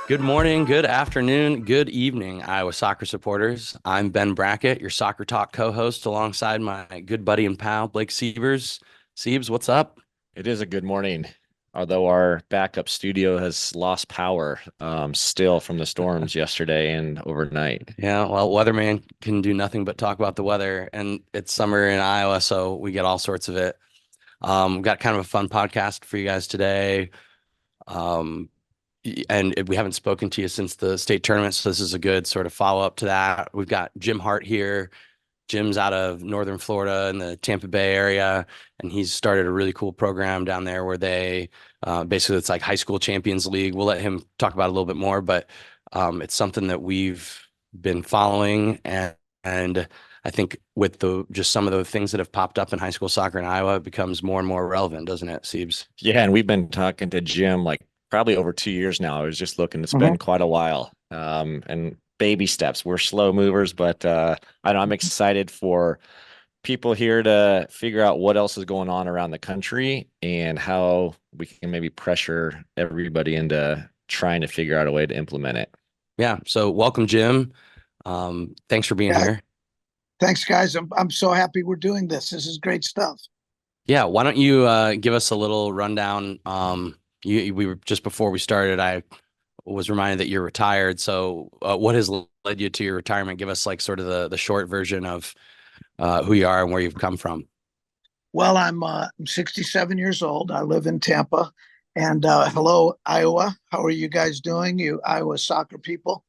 Good morning, good afternoon, good evening, Iowa soccer supporters. I'm Ben Brackett, your Soccer Talk co-host, alongside my good buddy and pal, Blake Sievers. Siebes, what's up? It is a good morning, although our backup studio has lost power still from the storms yesterday and overnight. Yeah, well, weatherman can do nothing but talk about the weather, and it's summer in Iowa, so we get all sorts of it. We've got kind of a fun podcast for you guys today. Um, and we haven't spoken to you since the state tournament, so this is a good sort of follow-up to that. We've got Jim Hart here. Jim's out of Northern Florida in the Tampa Bay area, and he's started a really cool program down there where they basically it's like high school champions league. We'll let him talk about it a little bit more, but it's something that we've been following, and I think with the just some of the things that have popped up in high school soccer in Iowa, it becomes more and more relevant, doesn't it, Siebes? Yeah, and we've been talking to Jim like probably over 2 years now. I was just looking, it's Mhm. been quite a while. And baby steps. We're slow movers, but I know I'm excited for people here to figure out what else is going on around the country and how we can maybe pressure everybody into trying to figure out a way to implement it. Yeah. So welcome, Jim. Thanks for being Yeah, here. thanks, guys. I'm so happy we're doing this. This is great stuff. Yeah, why don't you give us a little rundown? We were just before we started, I was reminded that you're retired. So, what has led you to your retirement? Give us like sort of the short version of who you are and where you've come from. Well, I'm 67 years old. I live in Tampa. And hello, Iowa. How are you guys doing, you Iowa soccer people?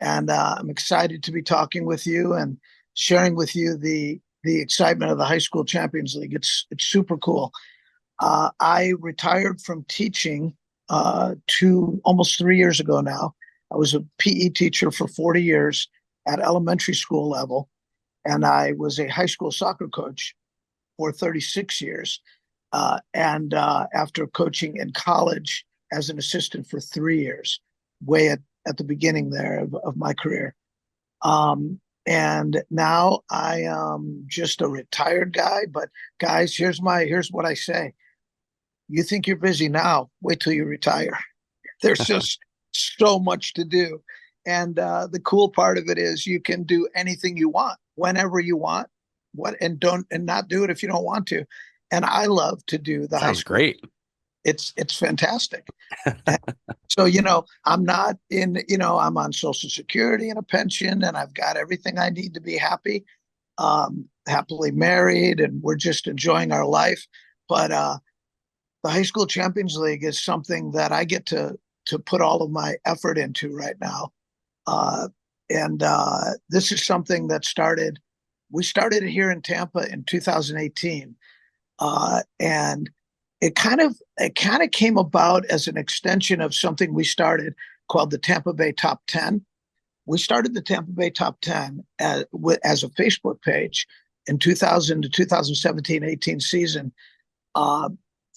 And I'm excited to be talking with you and sharing with you the excitement of the High School Champions League. It's super cool. I retired from teaching to almost 3 years ago now. I was a PE teacher for 40 years at elementary school level, and I was a high school soccer coach for 36 years. And after coaching in college as an assistant for 3 years, way at the beginning there of my career. And now I am just a retired guy. But guys, here's what I say. You think you're busy now, wait till you retire. There's just so much to do. And the cool part of it is you can do anything you want, whenever you want, what and not do it if you don't want to. And I love to do the high Sounds school. great. It's fantastic. And so, I'm not in, I'm on Social Security and a pension, and I've got everything I need to be happy, happily married, and we're just enjoying our life. But the High School Champions League is something that I get to put all of my effort into right now. And this is something that we started it here in Tampa in 2018. And it kind of came about as an extension of something we started called the Tampa Bay Top 10. We started the Tampa Bay Top 10 as a Facebook page in 2000 to 2017-18 season, uh,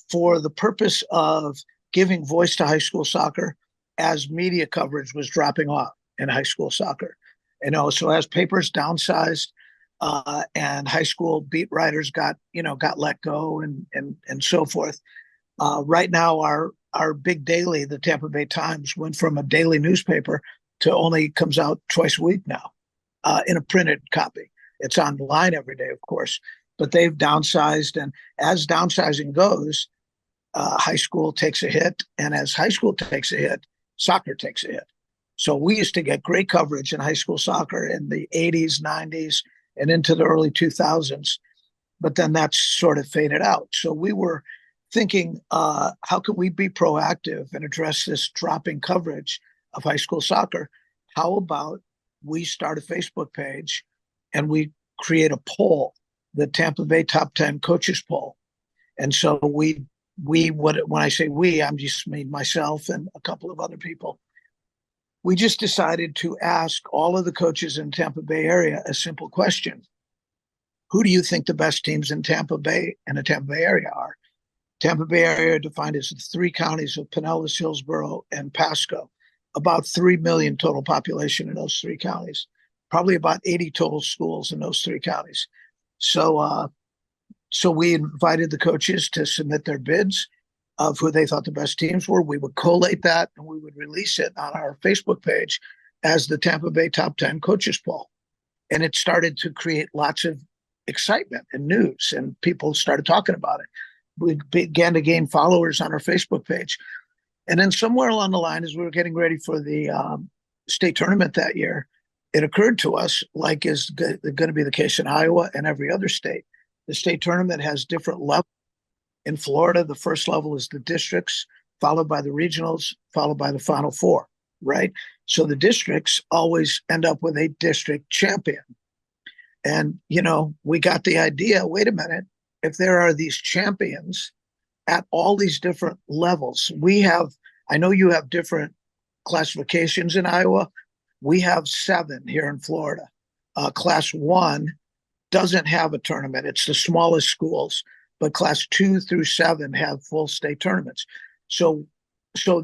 for the purpose of giving voice to high school soccer as media coverage was dropping off in high school soccer. So as papers downsized, and high school beat writers got let go, and so forth. Right now, our big daily, the Tampa Bay Times, went from a daily newspaper to only comes out twice a week now, in a printed copy. It's online every day, of course, but they've downsized. And as downsizing goes, high school takes a hit, and as high school takes a hit, soccer takes a hit. So we used to get great coverage in high school soccer in the 80s, 90s, and into the early 2000s, but then that's sort of faded out. So we were thinking, how can we be proactive and address this dropping coverage of high school soccer? How about we start a Facebook page and we create a poll, the Tampa Bay Top 10 Coaches Poll? And so when I say we, I'm just me, myself, and a couple of other people. We just decided to ask all of the coaches in Tampa Bay area a simple question. Who do you think the best teams in Tampa Bay and the Tampa Bay area are? Tampa Bay area defined as the three counties of Pinellas, Hillsborough, and Pasco. About 3 million total population in those three counties. Probably about 80 total schools in those three counties. So we invited the coaches to submit their bids. of who they thought the best teams were. We would collate that and we would release it on our Facebook page as the Tampa Bay Top 10 Coaches Poll. And it started to create lots of excitement and news, and people started talking about it. We began to gain followers on our Facebook page. And then somewhere along the line, as we were getting ready for the state tournament that year, it occurred to us, like is going to be the case in Iowa and every other state, the state tournament has different levels. In Florida, the first level is the districts, followed by the regionals, followed by the Final Four, right? So the districts always end up with a district champion. And, we got the idea, wait a minute, if there are these champions at all these different levels, I know you have different classifications in Iowa. We have 7 here in Florida. Class 1 doesn't have a tournament. It's the smallest schools, but class 2 through 7 have full state tournaments. So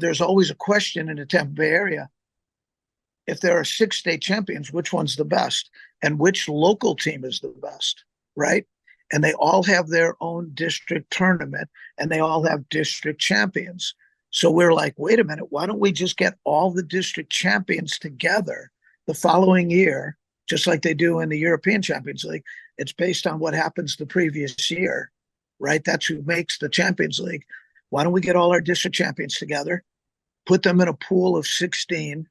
there's always a question in the Tampa Bay area. If there are 6 state champions, which one's the best? And which local team is the best, right? And they all have their own district tournament, and they all have district champions. So we're like, wait a minute, why don't we just get all the district champions together the following year, just like they do in the European Champions League? It's based on what happens the previous year, right? That's who makes the Champions League. Why don't we get all our district champions together, put them in a pool of 16,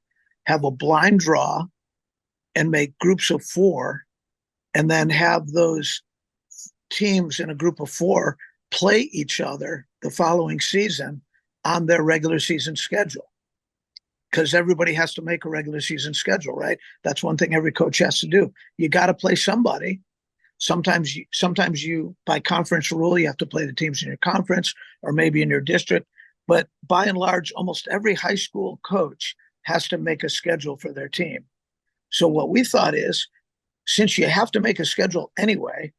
have a blind draw, and make groups of 4, and then have those teams in a group of 4 play each other the following season on their regular season schedule. Because everybody has to make a regular season schedule, right? That's one thing every coach has to do. You got to play somebody. Sometimes you, by conference rule, you have to play the teams in your conference or maybe in your district. But by and large, almost every high school coach has to make a schedule for their team. So what we thought is, since you have to make a schedule anyway,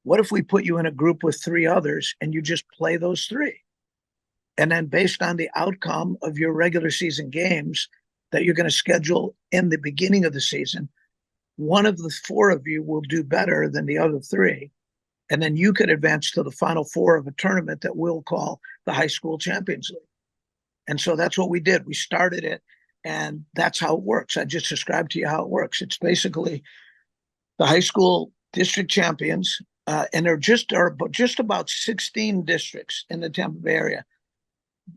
what if we put you in a group with 3 others and you just play those 3? And then based on the outcome of your regular season games that you're going to schedule in the beginning of the season, one of the 4 of you will do better than the other 3. And then you could advance to the Final Four of a tournament that we'll call the High School Champions League. And so that's what we did. We started it, and that's how it works. I just described to you how it works. It's basically the high school district champions, and there are just about 16 districts in the Tampa Bay area.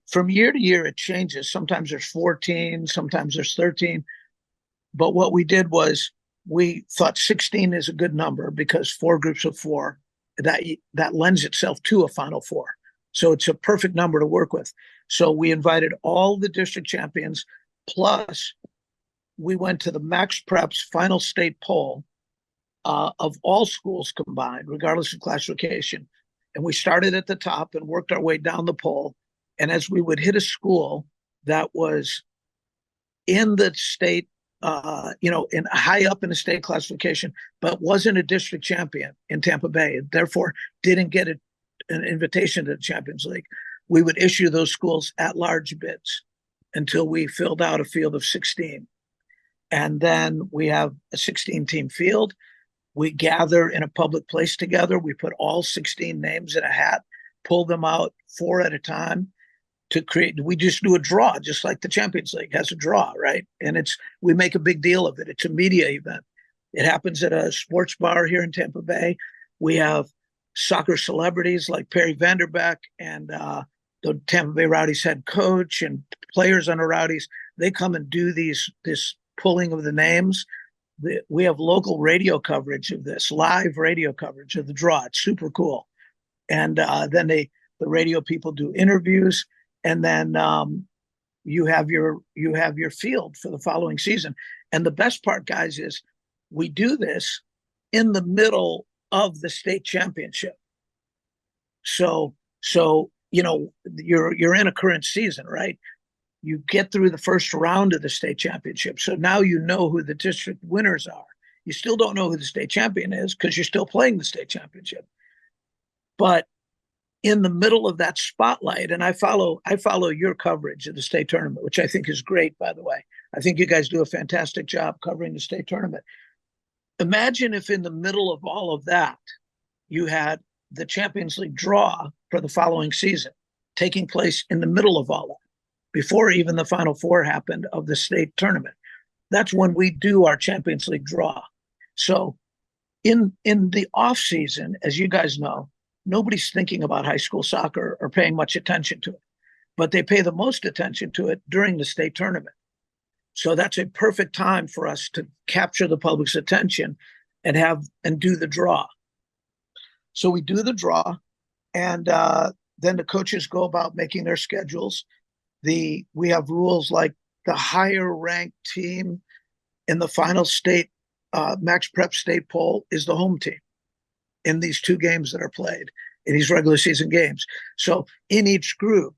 From year to year, it changes. Sometimes there's 14, sometimes there's 13. But what we did was we thought 16 is a good number because 4 groups of 4, that lends itself to a Final Four. So it's a perfect number to work with. So we invited all the district champions, plus we went to the Max Preps final state poll of all schools combined, regardless of classification. And we started at the top and worked our way down the poll. And as we would hit a school that was in the state, in high up in the state classification, but wasn't a district champion in Tampa Bay, and therefore didn't get an invitation to the Champions League, we would issue those schools at-large bids until we filled out a field of 16. And then we have a 16-team field. We gather in a public place together. We put all 16 names in a hat, pull them out 4 at a time to create. We just do a draw, just like the Champions League has a draw, right? And we make a big deal of it. It's a media event. It happens at a sports bar here in Tampa Bay. We have soccer celebrities like Perry Vanderbeck and the Tampa Bay Rowdies head coach and players on the Rowdies. They come and do this pulling of the names. We have local radio coverage of this, live radio coverage of the draw. It's super cool. And then the radio people do interviews, and then you have your field for the following season. And the best part, guys, is we do this in the middle of the state championship. So you're in a current season, right? You get through the first round of the state championship. So now you know who the district winners are. You still don't know who the state champion is because you're still playing the state championship. But in the middle of that spotlight, and I follow your coverage of the state tournament, which I think is great, by the way. I think you guys do a fantastic job covering the state tournament. Imagine if in the middle of all of that, you had the Champions League draw for the following season. taking place in the middle of all that, before even the Final Four happened of the state tournament. That's when we do our Champions League draw. So in the off season, as you guys know, nobody's thinking about high school soccer or paying much attention to it, but they pay the most attention to it during the state tournament. So that's a perfect time for us to capture the public's attention and do the draw. So we do the draw, and then the coaches go about making their schedules. We have rules like the higher ranked team in the final state Max Prep state poll is the home team in these two games that are played, in these regular season games. So in each group,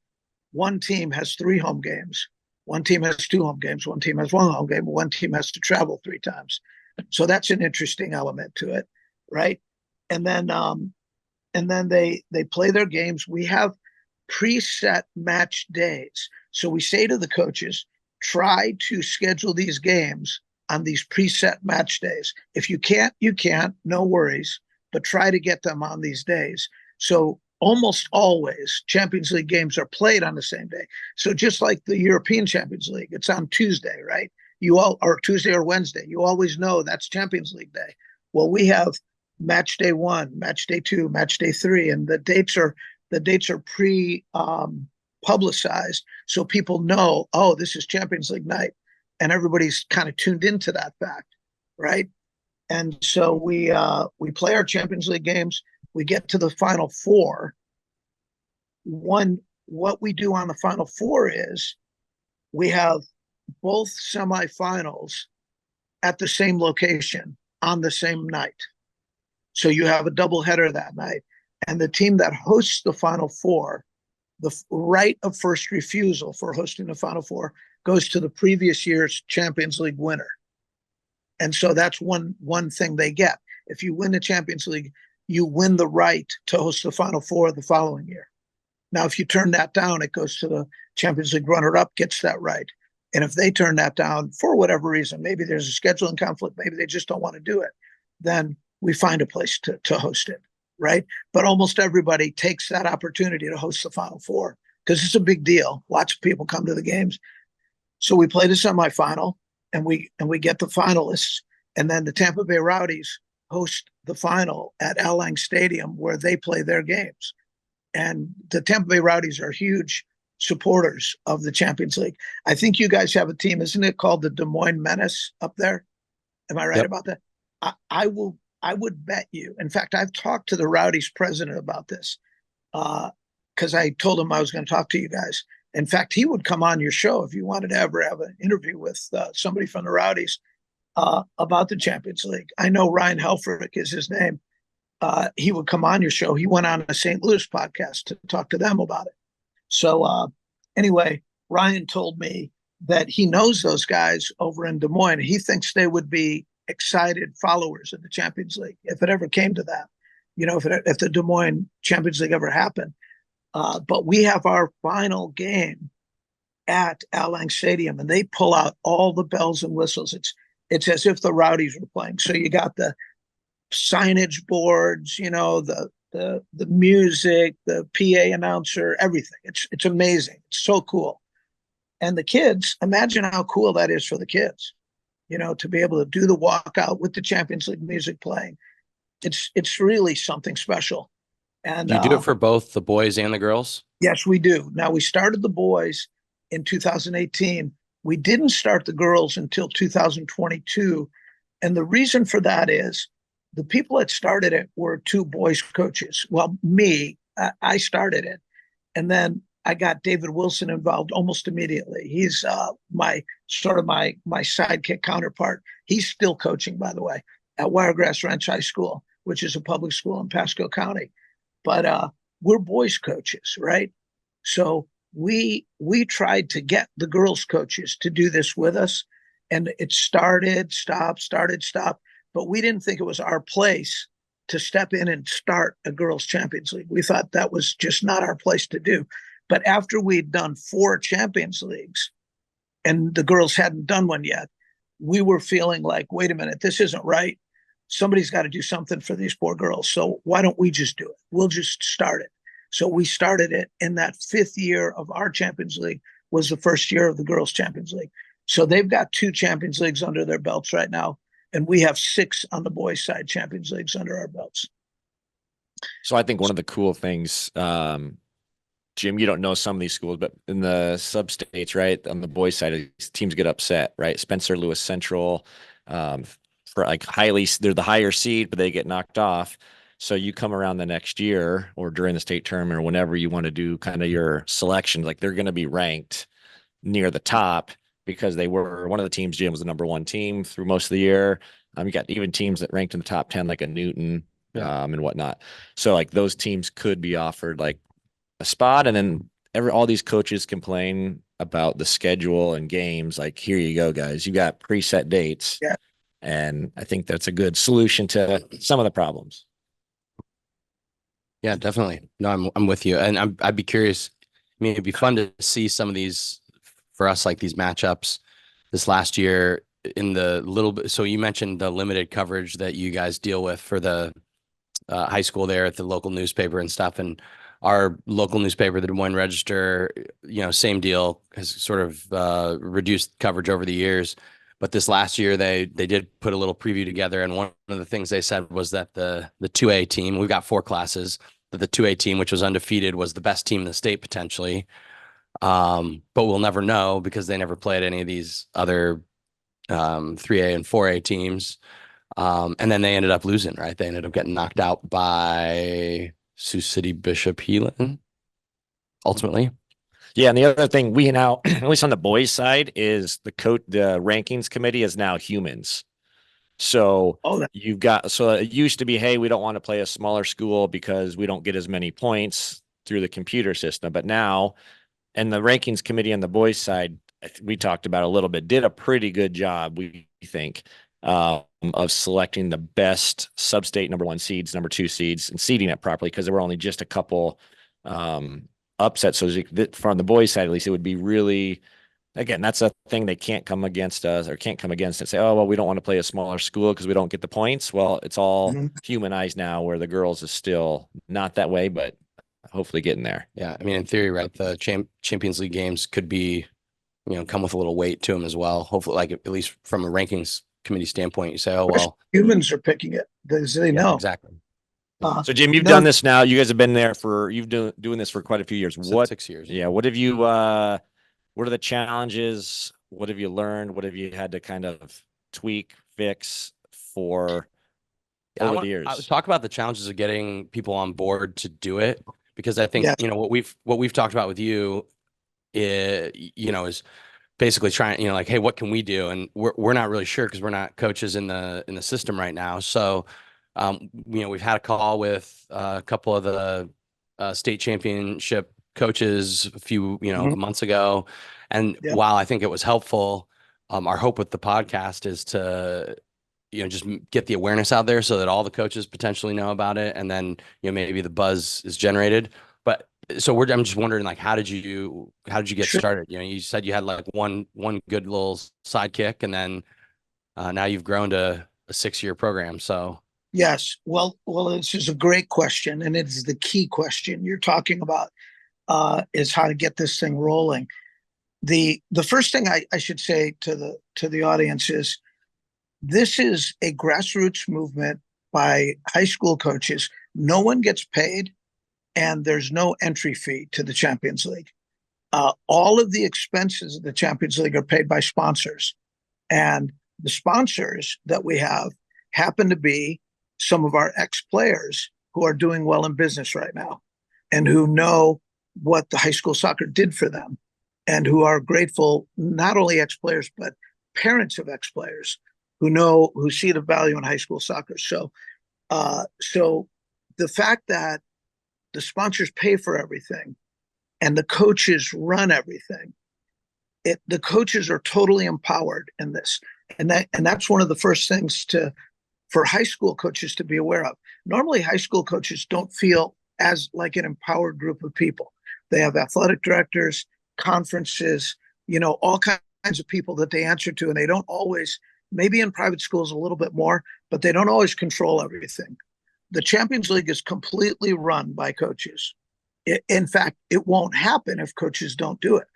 one team has 3 home games, one team has 2 home games, one team has 1 home game, one team has to travel 3 times. So that's an interesting element to it, right? And then they play their games. We have preset match days. So we say to the coaches, try to schedule these games on these preset match days. If you can't, you can't, no worries, but try to get them on these days. So almost always Champions League games are played on the same day. So just like the European Champions League, it's on Tuesday, right? Or Tuesday or Wednesday. You always know that's Champions League day. Well, we have match day 1, match day 2, match day 3, and the dates are publicized, so people know, oh, this is Champions League night, and everybody's kind of tuned into that fact, right? And so we play our Champions League games. We get to the Final Four. What we do on the Final Four is we have both semifinals at the same location on the same night. So you have a doubleheader that night. And the team that hosts the Final Four, the right of first refusal for hosting the Final Four goes to the previous year's Champions League winner. And so that's one thing they get. If you win the Champions League, you win the right to host the Final Four the following year. Now, if you turn that down, it goes to the Champions League runner-up, gets that right. And if they turn that down for whatever reason, maybe there's a scheduling conflict, maybe they just don't want to do it, then we find a place to host it, right? But almost everybody takes that opportunity to host the Final Four because it's a big deal. Lots of people come to the games. So we play the semifinal, and we get the finalists, and then the Tampa Bay Rowdies host the final at Al Lang Stadium where they play their games. And the Tampa Bay Rowdies are huge supporters of the Champions League. I think you guys have a team, isn't it, called the Des Moines Menace up there? Am I right about that? I would bet you. In fact, I've talked to the Rowdies president about this because I told him I was going to talk to you guys. In fact, he would come on your show if you wanted to ever have an interview with somebody from the Rowdies about the Champions League. I know Ryan Helfrich is his name. He would come on your show. He went on a St. Louis podcast to talk to them about it. So anyway, Ryan told me that he knows those guys over in Des Moines. He thinks they would be excited followers of the Champions League if it ever came to that. You know, if the Des Moines Champions League ever happened. But we have our final game at Al Lang Stadium, and they pull out all the bells and whistles. It's as if the Rowdies were playing. So you got the signage boards, you know, the music, the PA announcer, everything. It's amazing. It's so cool. And the kids, imagine how cool that is for the kids, you know, to be able to do the walkout with the Champions League music playing. It's really something special. And Do you do it for both the boys and the girls? Yes, we do. Now, we started the boys in 2018. We didn't start the girls until 2022. And the reason for that is the people that started it were 2 boys coaches. Well, me, I started it. And then I got David Wilson involved almost immediately. He's my sidekick counterpart. He's still coaching, by the way, at Wiregrass Ranch High School, which is a public school in Pasco County. But we're boys coaches, right? So we tried to get the girls coaches to do this with us. And it started, stop. But we didn't think it was our place to step in and start a girls' Champions League. We thought that was just not our place to do. But after we'd done 4 Champions Leagues and the girls hadn't done one yet, we were feeling like, wait a minute, this isn't right. Somebody's got to do something for these poor girls. So why don't we just do it? We'll just start it. So we started it, and that 5th year of our Champions League was the first year of the girls' Champions League. So they've got 2 Champions Leagues under their belts right now, and we have 6 on the boys' side Champions Leagues under our belts. So I think one of the cool things, Jim, you don't know some of these schools, but in the sub-states, right, on the boys' side, teams get upset, right? Spencer Lewis Central, for like they're the higher seed, but they get knocked off. So you come around the next year or during the state tournament or whenever you want to do kind of your selections, like they're going to be ranked near the top because they were one of the teams. Jim was the #1 team through most of the year. You got even teams that ranked in the top 10, like a Newton, and whatnot. So like those teams could be offered like a spot, and then all these coaches complain about the schedule and games. Like, here you go, guys. You got preset dates. Yeah. And I think that's a good solution to some of the problems. Yeah, definitely. No, I'm with you. And I'd be curious. I mean, it'd be fun to see some of these for us, like these matchups this last year in the little bit. So you mentioned the limited coverage that you guys deal with for the high school there at the local newspaper and stuff. And our local newspaper, the Des Moines Register, same deal, has sort of reduced coverage over the years. But this last year, they did put a little preview together, and one of the things they said was that the 2A team, we've got 4 classes, that the 2A team, which was undefeated, was the best team in the state potentially. But we'll never know because they never played any of these other 3A and 4A teams. And then they ended up losing, right? They ended up getting knocked out by Sioux City Bishop Heelan, ultimately. Yeah, and the other thing we now, at least on the boys' side, is the rankings committee is now humans. So so it used to be, hey, we don't want to play a smaller school because we don't get as many points through the computer system. But now, and the rankings committee on the boys' side, we talked about a little bit, did a pretty good job, we think, of selecting the best sub-state #1 seeds, #2 seeds, and seeding it properly because there were only just a couple upsets. So from the boys' side, at least, it would be really, again, that's a thing they can't come against us or can't come against and say, oh, well, we don't want to play a smaller school because we don't get the points. Well, it's all humanized now, where the girls is still not that way, but hopefully getting there. Yeah, I mean, in theory, right, the Champions League games could be, come with a little weight to them as well. Hopefully, like at least from a rankings committee standpoint, you say, oh, well, humans are picking it. They know. Exactly. So Jim, you've done this now. You guys have been there doing this for quite a few years. What 6 years? Yeah. What have you? What are the challenges? What have you learned? What have you had to kind of tweak, fix for over the years? I would talk about the challenges of getting people on board to do it, because I think what we've talked about with you, is basically trying, like, hey, what can we do? And we're not really sure because we're not coaches in the system right now. So. We've had a call with a couple of the state championship coaches a few, months ago. And while I think it was helpful, our hope with the podcast is to, just get the awareness out there so that all the coaches potentially know about it. And then, maybe the buzz is generated. But so I'm just wondering, like, how did you get started? You said you had like one good little sidekick, and then now you've grown to a 6-year program. So. Yes. Well, this is a great question, and it's the key question you're talking about, is how to get this thing rolling. The first thing I should say to the audience is this is a grassroots movement by high school coaches. No one gets paid, and there's no entry fee to the Champions League. All of the expenses of the Champions League are paid by sponsors, and the sponsors that we have happen to be some of our ex-players who are doing well in business right now and who know what the high school soccer did for them, and who are grateful, not only ex-players, but parents of ex-players who see the value in high school soccer. So the fact that the sponsors pay for everything and the coaches run everything, the coaches are totally empowered in this. And that's one of the first things for high school coaches to be aware of. Normally, high school coaches don't feel as like an empowered group of people. They have athletic directors, conferences, all kinds of people that they answer to, and they don't always, maybe in private schools a little bit more, but they don't always control everything. The Champions League is completely run by coaches. In fact, it won't happen if coaches don't do it.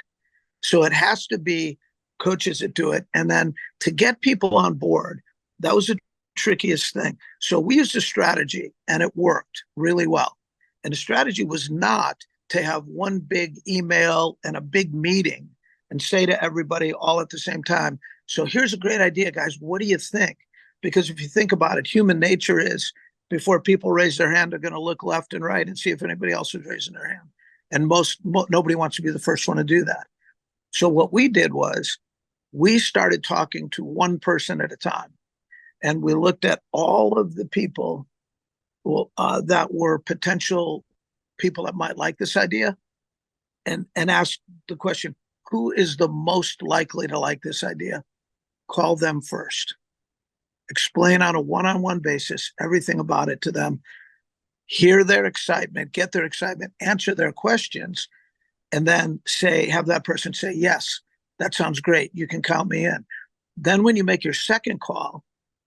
So it has to be coaches that do it. And then to get people on board, that was the trickiest thing. So we used a strategy and it worked really well. And the strategy was not to have one big email and a big meeting and say to everybody all at the same time, so here's a great idea, guys. What do you think? Because if you think about it, human nature is before people raise their hand, they're going to look left and right and see if anybody else is raising their hand. And nobody wants to be the first one to do that. So what we did was we started talking to one person at a time. And we looked at all of the people that were potential people that might like this idea and asked the question, who is the most likely to like this idea? Call them first. Explain on a one-on-one basis everything about it to them. Hear their excitement, get their excitement, answer their questions, and then have that person say, yes, that sounds great. You can count me in. Then when you make your second call,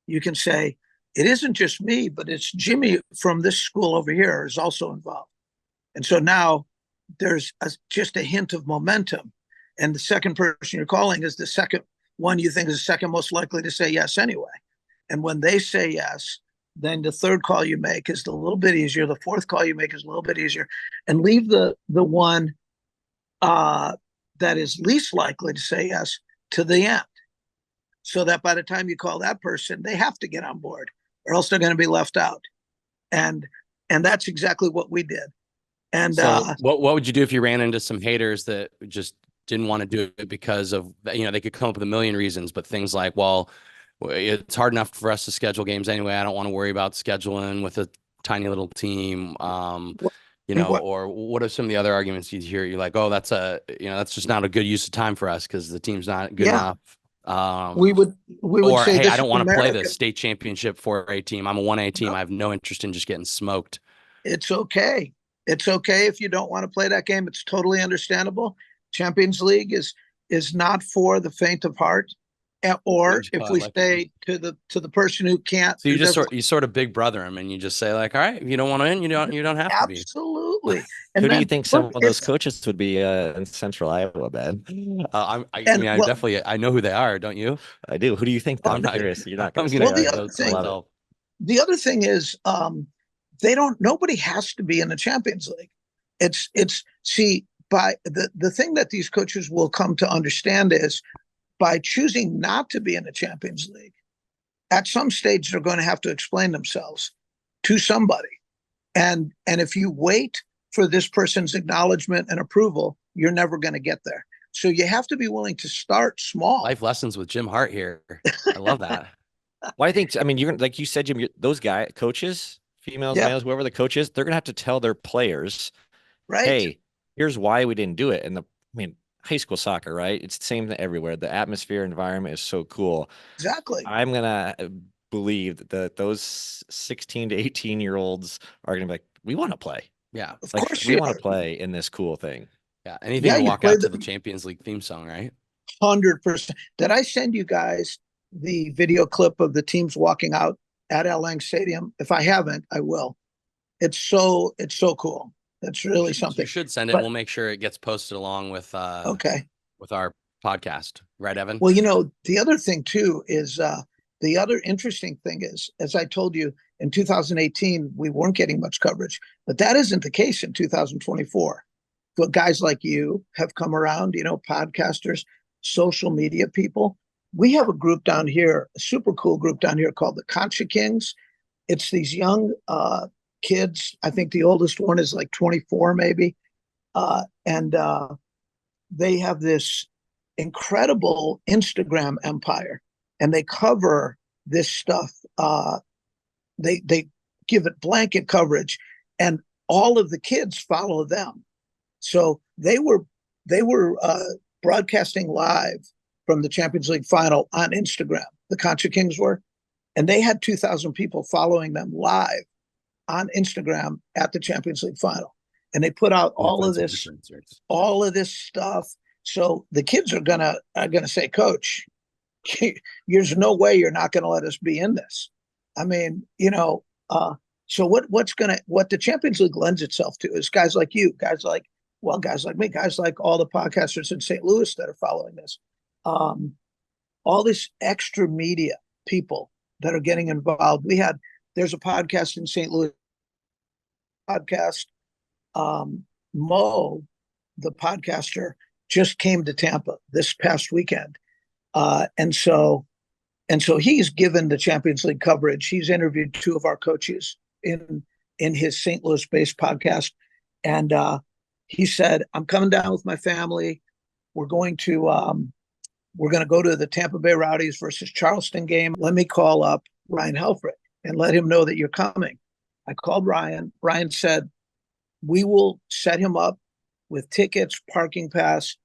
you can say, it isn't just me, but it's Jimmy from this school over here is also involved. And so now there's just a hint of momentum. And the second person you're calling is the second one you think is the second most likely to say yes anyway. And when they say yes, then the third call you make is a little bit easier. The fourth call you make is a little bit easier. And leave the one that is least likely to say yes to the end. So that by the time you call that person, they have to get on board or else they're going to be left out. And that's exactly what we did. And so what would you do if you ran into some haters that just didn't want to do it because of, they could come up with a million reasons, but things like, well, it's hard enough for us to schedule games anyway. I don't want to worry about scheduling with a tiny little team. Or what are some of the other arguments you hear? You're like, oh, that's just not a good use of time for us because the team's not good enough. We would or, say, hey, this I don't is want to play America. the state championship for a team. I'm a 1A team. No. I have no interest in just getting smoked. It's okay. It's okay if you don't want to play that game. It's totally understandable. Champions League is not for the faint of heart. Or if we say to the person who can't, so you sort of big brother him and you just say like, all right, if you don't want to win, you don't have to be. Absolutely. Who do you think some of those coaches would be in Central Iowa, Ben? I know who they are, don't you? I do. Who do you think? I'm not curious. You're not going to say. The other thing is, nobody has to be in the Champions League. By the thing that these coaches will come to understand is by choosing not to be in the Champions League, at some stage they're going to have to explain themselves to somebody. And if you wait for this person's acknowledgement and approval, you're never going to get there. So you have to be willing to start small. Life lessons with Jim Hart here. I love that. Well, you're like you said, Jim, those coaches, females, males, whoever the coach is, they're going to have to tell their players, right? Hey, here's why we didn't do it. And high school soccer, right? It's the same thing everywhere. The atmosphere environment is so cool. Exactly. I'm going to believe that those 16 to 18-year-olds are going to be like, we want to play. Yeah. Of course we want to play in this cool thing. Yeah. Anything to walk out to the Champions League theme song, right? 100%. Did I send you guys the video clip of the teams walking out at Al Lang Stadium? If I haven't, I will. It's so cool. It's really something. You should send it. We'll make sure it gets posted along with with our podcast, right, Evan? Well, the other thing too is the other interesting thing is, as I told you, in 2018 we weren't getting much coverage, but that isn't the case in 2024. But guys like you have come around, podcasters, social media people. We have a group down here, a super cool group down here called the Concha Kings. It's these young kids. I think the oldest one is like 24 maybe. And they have this incredible Instagram empire and they cover this stuff. They give it blanket coverage and all of the kids follow them. So they were broadcasting live from the Champions League final on Instagram. The Concha Kings were, and they had 2,000 people following them live on Instagram at the Champions League final. And they put out all of this stuff. So the kids are gonna say, Coach, there's no way you're not gonna let us be in this. I mean, So what the Champions League lends itself to is guys like you, guys like me, guys like all the podcasters in St. Louis that are following this, um, all this extra media people that are getting involved. There's a podcast in St. Louis podcast. Um, Mo, the podcaster, just came to Tampa this past weekend, and so he's given the Champions League coverage. He's interviewed two of our coaches in his St. Louis-based podcast, and he said, "I'm coming down with my family. We're going to go to the Tampa Bay Rowdies versus Charleston game. Let me call up Ryan Helfrich and let him know that you're coming." I called Ryan. Ryan said, "We will set him up with tickets, parking pass,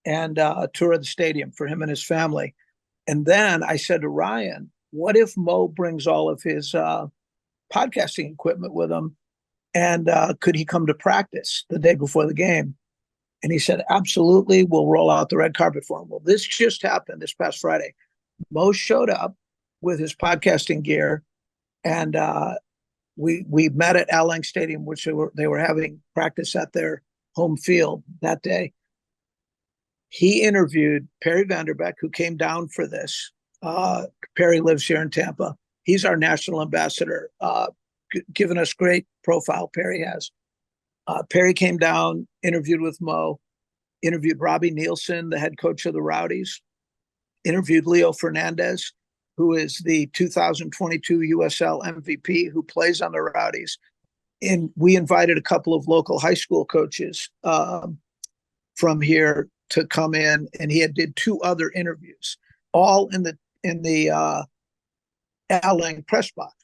and a tour of the stadium for him and his family." And then I said to Ryan, "What if Mo brings all of his podcasting equipment with him, and could he come to practice the day before the game?" And he said, "Absolutely, we'll roll out the red carpet for him." Well, this just happened this past Friday. Mo showed up with his podcasting gear, and we met at Al Lang Stadium, which they were having practice at their home field that day. He interviewed Perry Vanderbeck, who came down for this. Perry lives here in Tampa. He's our national ambassador, giving us great profile. Perry has. Perry came down, interviewed with Mo, interviewed Robbie Nielsen, the head coach of the Rowdies, interviewed Leo Fernandez, who is the 2022 USL MVP, who plays on the Rowdies. And we invited a couple of local high school coaches from here to come in, and he did two other interviews, all in the Al Lang press box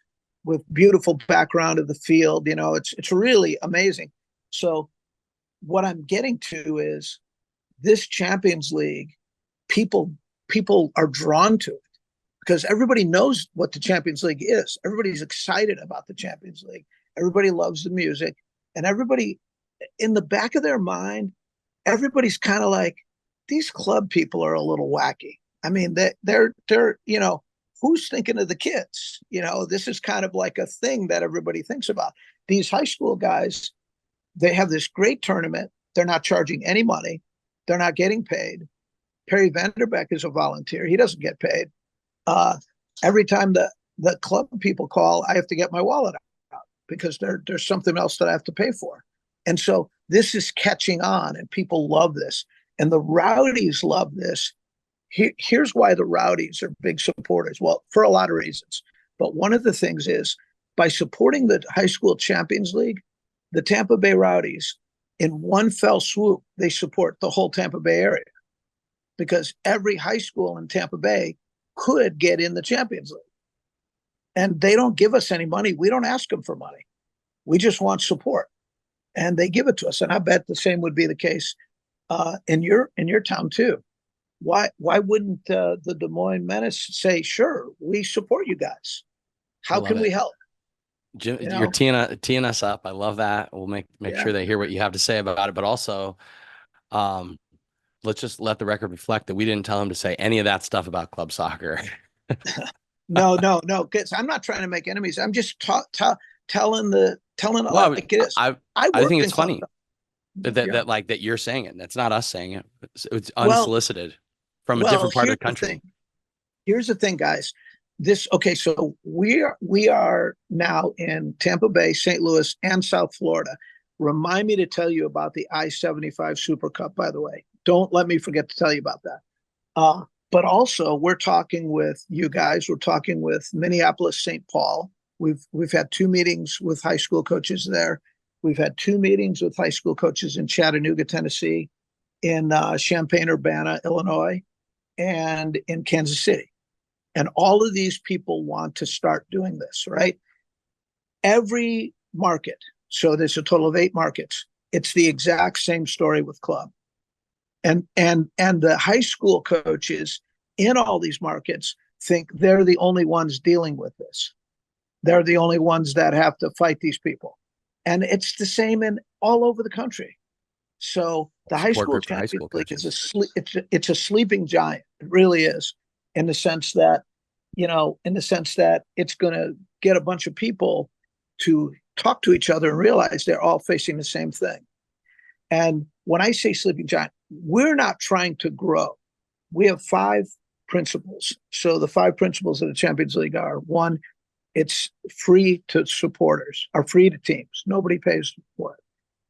with beautiful background of the field. It's really amazing. So what I'm getting to is this Champions League, people are drawn to it because everybody knows what the Champions League is. Everybody's excited about the Champions League. Everybody loves the music, and everybody in the back of their mind, everybody's kind of like, these club people are a little wacky. I mean, they're who's thinking of the kids? This is kind of like a thing that everybody thinks about. These high school guys, they have this great tournament. They're not charging any money. They're not getting paid. Perry Vanderbeck is a volunteer. He doesn't get paid. Every time the club people call, I have to get my wallet out because there's something else that I have to pay for. And so this is catching on, and people love this. And the Rowdies love this. Here's why the Rowdies are big supporters. Well, for a lot of reasons. But one of the things is, by supporting the high school Champions League, the Tampa Bay Rowdies, in one fell swoop, they support the whole Tampa Bay area, because every high school in Tampa Bay could get in the Champions League. And they don't give us any money. We don't ask them for money. We just want support. And they give it to us. And I bet the same would be the case in your town too. Why wouldn't the Des Moines Menace say, "Sure, we support you guys. How can we help?" Jim, you're teeing us up. I love that. We'll make sure they hear what you have to say about it. But also, let's just let the record reflect that we didn't tell him to say any of that stuff about club soccer. No. I'm not trying to make enemies. I'm just telling like it is. I think it's funny that you're saying it. That's not us saying it. It's unsolicited from a different part of the country. Here's the thing, guys. So we are now in Tampa Bay, St. Louis, and South Florida. Remind me to tell you about the I-75 Super Cup, by the way. Don't let me forget to tell you about that. But also, we're talking with you guys. We're talking with Minneapolis, St. Paul. We've had 2 meetings with high school coaches there. We've had 2 meetings with high school coaches in Chattanooga, Tennessee, in Champaign-Urbana, Illinois, and in Kansas City. And all of these people want to start doing this, right? Every market, so there's a total of 8 markets. It's the exact same story with club. And the high school coaches in all these markets think they're the only ones dealing with this. They're the only ones that have to fight these people. And it's the same in all over the country. So the high school Champions League is it's a sleeping giant. It really is, in the sense that it's going to get a bunch of people to talk to each other and realize they're all facing the same thing. And when I say Sleeping Giant, we're not trying to grow. We have 5 principles. So the 5 principles of the Champions League are: 1, it's free to supporters, or free to teams. Nobody pays for it.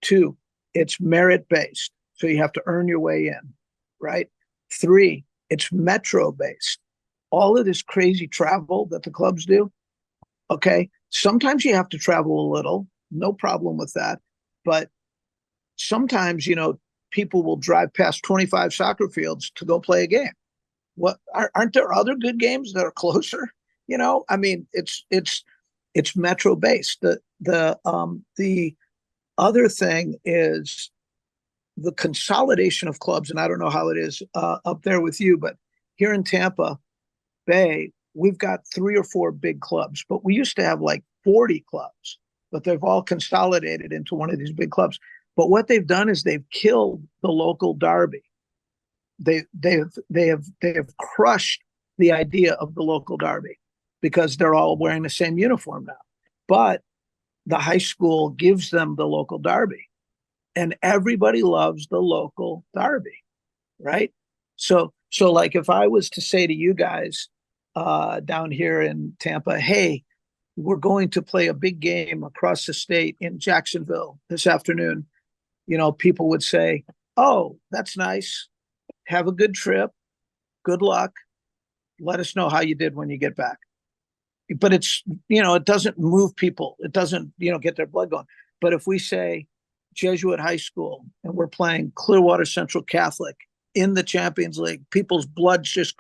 2, it's merit-based. So you have to earn your way in, right? 3, it's metro-based. All of this crazy travel that the clubs do, okay, sometimes you have to travel a little, no problem with that. But sometimes, people will drive past 25 soccer fields to go play a game. What aren't there other good games that are closer? I mean, it's metro based. The other thing is the consolidation of clubs, and I don't know how it is up there with you, but here in Tampa Bay, we've got 3 or 4 big clubs, but we used to have like 40 clubs, but they've all consolidated into one of these big clubs. But what they've done is they've killed the local derby. They have crushed the idea of the local derby because they're all wearing the same uniform now. But the high school gives them the local derby, and everybody loves the local derby, right? So like if I was to say to you guys down here in Tampa, hey, we're going to play a big game across the state in Jacksonville this afternoon, people would say, oh, that's nice. Have a good trip. Good luck. Let us know how you did when you get back. But it's, it doesn't move people. It doesn't, get their blood going. But if we say Jesuit High School and we're playing Clearwater Central Catholic in the Champions League, people's blood just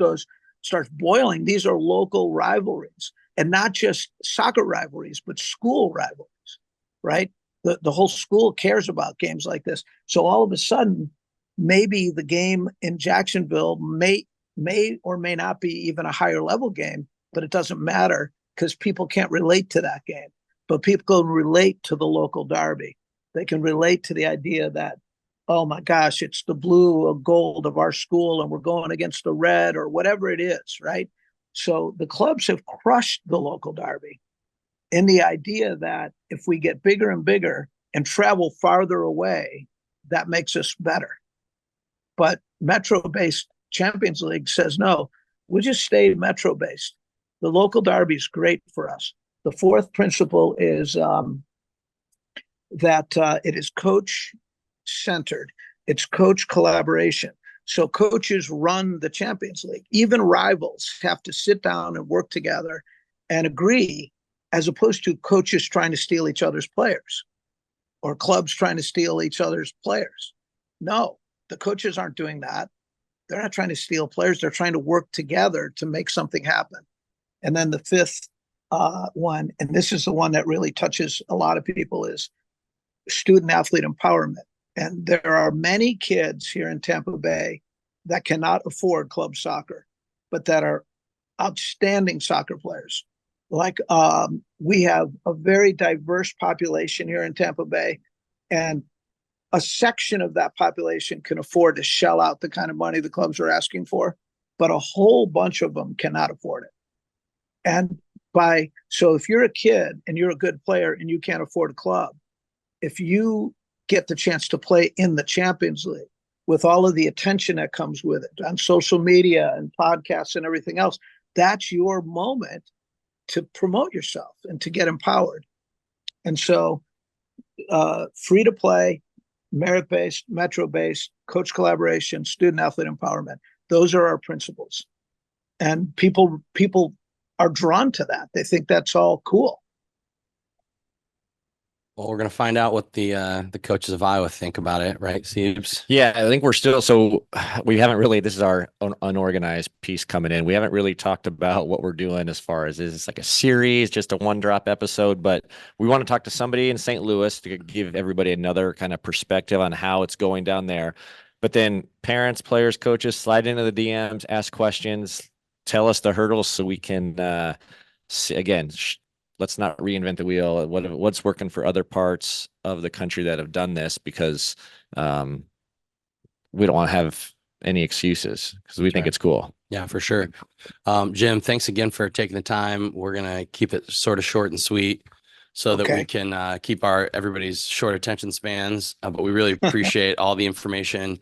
starts boiling. These are local rivalries, and not just soccer rivalries, but school rivalries, right? The whole school cares about games like this. So all of a sudden, maybe the game in Jacksonville may or may not be even a higher level game, but it doesn't matter because people can't relate to that game. But people can relate to the local derby. They can relate to the idea that, oh my gosh, it's the blue or gold of our school and we're going against the red or whatever it is, right? So the clubs have crushed the local derby in the idea that if we get bigger and bigger and travel farther away, that makes us better. But metro-based Champions League says, no, we'll just stay metro-based. The local derby is great for us. The 4th principle is that it is coach-centered. It's coach collaboration. So coaches run the Champions League. Even rivals have to sit down and work together and agree, as opposed to coaches trying to steal each other's players or clubs trying to steal each other's players. No, the coaches aren't doing that. They're not trying to steal players. They're trying to work together to make something happen. And then the 5th one, and this is the one that really touches a lot of people, is student athlete empowerment. And there are many kids here in Tampa Bay that cannot afford club soccer, but that are outstanding soccer players. Like we have a very diverse population here in Tampa Bay, and a section of that population can afford to shell out the kind of money the clubs are asking for, but a whole bunch of them cannot afford it. And so if you're a kid and you're a good player and you can't afford a club, if you get the chance to play in the Champions League with all of the attention that comes with it on social media and podcasts and everything else, that's your moment to promote yourself and to get empowered. And so free to play, merit-based, metro-based, coach collaboration, student athlete empowerment. Those are our principles. And people are drawn to that. They think that's all cool. Well, we're going to find out what the coaches of Iowa think about it, right, Siebes? Yeah, I think we're still, so we haven't really, this is our unorganized piece coming in. We haven't really talked about what we're doing as far as, is this like a series, just a one-drop episode, but we want to talk to somebody in St. Louis to give everybody another kind of perspective on how it's going down there. But then parents, players, coaches, slide into the DMs, ask questions, tell us the hurdles so we can, again, let's not reinvent the wheel. What's working for other parts of the country that have done this, because we don't want to have any excuses, because we think it's cool. Yeah, for sure. Jim, thanks again for taking the time. We're going to keep it sort of short and sweet. so that we Okay. can keep everybody's short attention spans. But we really appreciate all the information,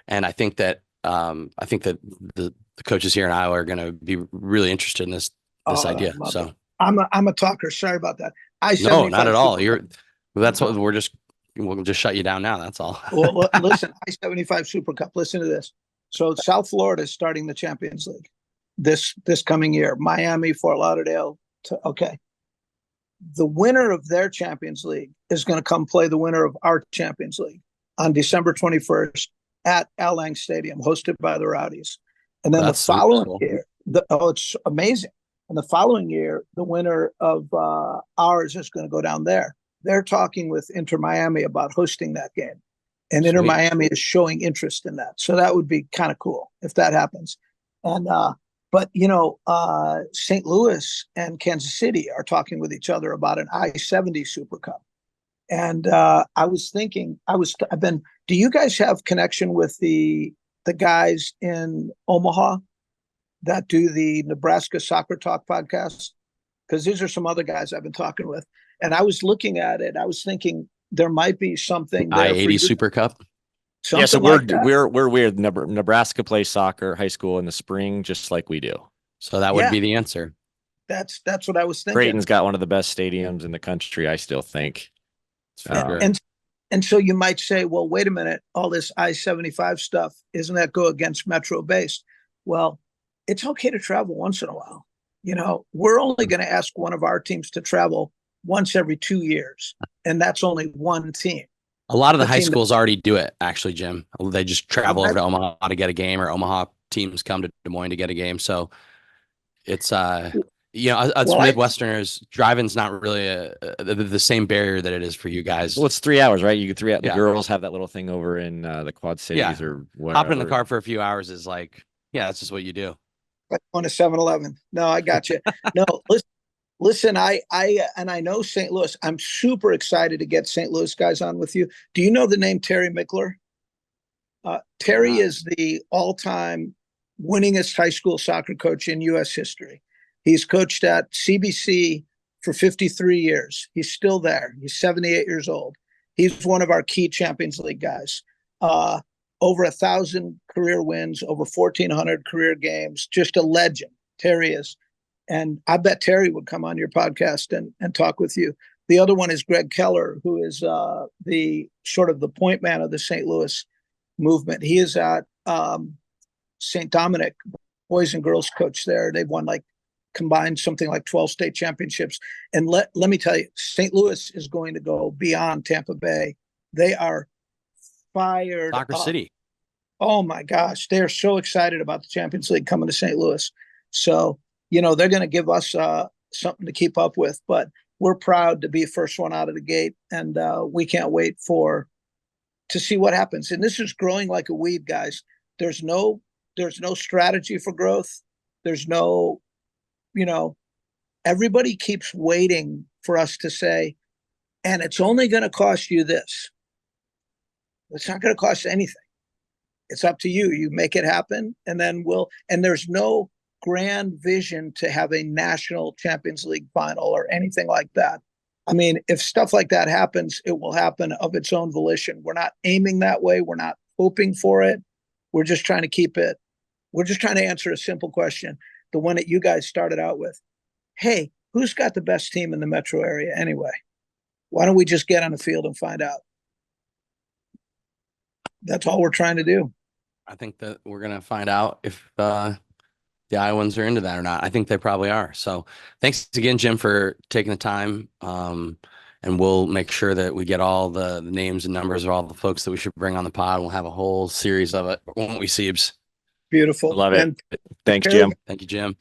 and I think that the coaches here in Iowa are going to be really interested in this Oh, I idea. love it. So I'm a talker. Sorry about that. I no, not 75 at all. Super Cup. That's what we'll just shut you down now. That's all. Well, listen, I-75 Super Cup. Listen to this. So South Florida is starting the Champions League this coming year. Miami, Fort Lauderdale. Okay. The winner of their Champions League is going to come play the winner of our Champions League on December 21st at Al Lang Stadium, hosted by the Rowdies. And then That's the super following cool. year, it's amazing. And the following year, the winner of ours is going to go down there. They're talking with Inter Miami about hosting that game. And Inter Sweet. Miami is showing interest in that. So that would be kind of cool if that happens. And but St. Louis and Kansas City are talking with each other about an I-70 Super Cup. And I was thinking, do you guys have connection with the guys in Omaha that do the Nebraska Soccer Talk podcast? Because these are some other guys I've been talking with. And I was looking at it. I was thinking there might be something there for I-80 you. Super Cup. Yeah, so Something like that. we're weird. Nebraska plays soccer, high school in the spring, just like we do. So that would Yeah. be the answer. That's what I was thinking. Creighton's got one of the best stadiums in the country, I still think. For sure. And so you might say, well, wait a minute, all this I-75 stuff, isn't that go against Metro based? Well, it's okay to travel once in a while. We're only going to ask one of our teams to travel once every 2 years, and that's only one team. A lot of the high team schools already do it, actually, Jim. They just travel over to Omaha to get a game, or Omaha teams come to Des Moines to get a game. So it's us Midwesterners, driving's not really the same barrier that it is for you guys. Well, it's 3 hours, right? You get 3 hours. The Yeah. girls have that little thing over in the Quad Cities or whatever. Hopping in the car for a few hours is like, yeah, that's just what you do. On a 7-Eleven. No, I got you. No, listen, I know St. Louis. I'm super excited to get St. Louis guys on with you. Do you know the name Terry Mickler? Terry is the all-time winningest high school soccer coach in U.S. history. He's coached at CBC for 53 years. He's still there. He's 78 years old. He's one of our key Champions League guys. Over 1,000 career wins, over 1,400 career games. Just a legend. Terry is. And I bet Terry would come on your podcast and talk with you. The other one is Greg Keller, who is the sort of the point man of the St. Louis movement. He is at St. Dominic, boys and girls coach there. They've won combined something like 12 state championships. And let me tell you, St. Louis is going to go beyond Tampa Bay. They are fired Soccer up. City. Oh my gosh, they're so excited about the Champions League coming to St. Louis. So, they're going to give us something to keep up with, but we're proud to be first one out of the gate, and we can't wait to see what happens. And this is growing like a weed, guys. There's no strategy for growth. There's no, everybody keeps waiting for us to say, and it's only going to cost you this. It's not going to cost anything. It's up to you. You make it happen, and then and there's no grand vision to have a national Champions League final or anything like that. I mean, if stuff like that happens, it will happen of its own volition. We're not aiming that way. We're not hoping for it. We're just trying to keep it. We're just trying to answer a simple question, the one that you guys started out with. Hey, who's got the best team in the metro area anyway? Why don't we just get on the field and find out? That's all we're trying to do. I think that we're going to find out if the Iowans are into that or not. I think they probably are. So thanks again, Jim, for taking the time. And we'll make sure that we get all the names and numbers of all the folks that we should bring on the pod. We'll have a whole series of it, won't we, Siebes? Beautiful. Love it. Thanks, Jim. Thank you, Jim.